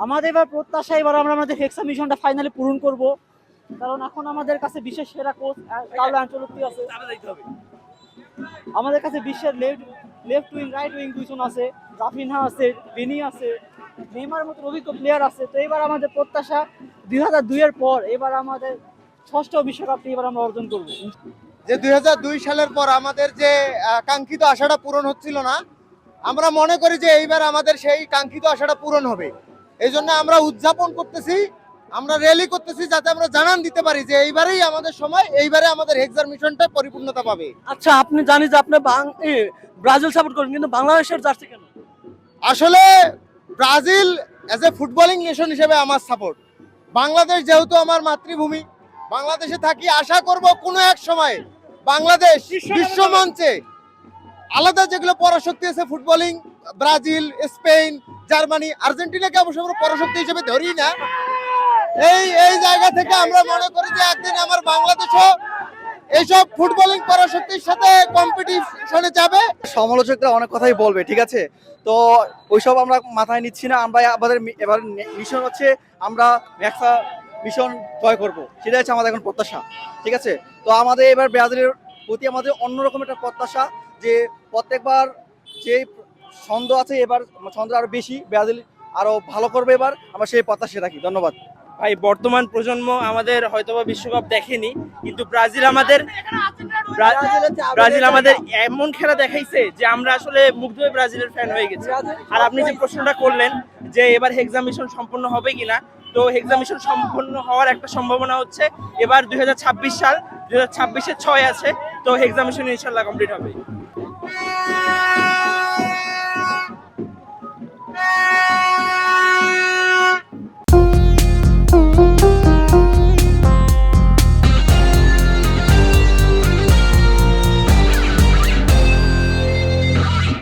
আমাদের এবার প্রত্যাশা এবার আমরা আমাদের হেক্সা মিশনটা ফাইনালি পূরণ করব, কারণ এখন আমাদের কাছে বিশেষ সেরা কোচ কার্লো আনচেলত্তি আছে। আমাদের কাছে বিশ্বের লেফট উইং রাইট উইং দুইজন আছে, রাফিনহা আছে, বেনি আছে, নেইমার মতো অভিজ্ঞ প্লেয়ার আছে। তো এবার আমাদের প্রত্যাশা 2002 এর পর এবার আমাদের ষষ্ঠ বিশ্বকাপটি এবার আমরা অর্জন করব। যে 2002 সালের পর আমাদের যে কাঙ্ক্ষিত আশাটা পূরণ হচ্ছিল না, আমরা মনে করি যে এইবার আমাদের সেই কাঙ্ক্ষিত আশাটা পূরণ হবে। এই জন্য আমরা উদযাপন করতেছি, আমরা র্যালি করতেছি, যাতে আমরা জানান দিতে পারি যে এইবারেই আমাদের সময়, এইবারে আমাদের হেক্সার মিশনটা পরিপূর্ণতা পাবে। আচ্ছা, আপনি জানি যে আপনি ব্রাজিল সাপোর্ট করেন, কিন্তু বাংলাদেশের জার্সি কেন? আসলে Brazil as a footballing nation হিসেবে আমার সাপোর্ট। বাংলাদেশ যেহেতু আমার মাতৃভূমি, বাংলাদেশে থাকি, আশা করব কোনো এক সময় বাংলাদেশ বিশ্ব মঞ্চে আলাদা যেগুলো পরাশক্তি আছে ফুটবলিং, ব্রাজিল, স্পেন, জার্মানি, আর্জেন্টিনাকে অবশ্য আমরা পরাশক্তি হিসেবে ধরি না। এই জায়গা থেকে আমরা মনে করি যে একদিন আমার বাংলাদেশও এইসব ফুটবলিং পরাশক্তির সাথে কম্পিটিশনে যাবে। সমালোচকরা অনেক কথাই বলবে, ঠিক আছে, তো ওইসব আমরা মাথায় নিচ্ছি না। আমরা আমাদের এবার মিশন হচ্ছে আমরা হেক্সা মিশন জয় করব, সেটাই হচ্ছে আমাদের এখন প্রত্যাশা, ঠিক আছে। তো আমাদের এবার ব্রাজিলের প্রতি আমাদের অন্যরকম একটা প্রত্যাশা, যে প্রত্যেকবার যে ছন্দ আছে এবার ছন্দ আরো বেশি, ব্রাজিল আরো ভালো করবে, এবার আমরা সেই প্রত্যাশা রাখি। ধন্যবাদ ভাই। বর্তমান প্রজন্ম আমাদের হয়তোবা বিশ্বকাপ দেখেনি, কিন্তু ব্রাজিল আমাদের এমন খেলা দেখাইছে যে আমরা আসলে মুগ্ধ হয়ে ব্রাজিলের ফ্যান হয়ে গেছি। আর আপনি যে প্রশ্নটা করলেন যে এবার হেক্সা মিশন সম্পূর্ণ হবে কিনা, তো হেক্সা মিশন সম্পূর্ণ হওয়ার একটা সম্ভাবনা হচ্ছে এবার 2026 সাল, 2026-এ 6 আছে, তো হেক্সা মিশন ইনশাল্লাহ কমপ্লিট হবে।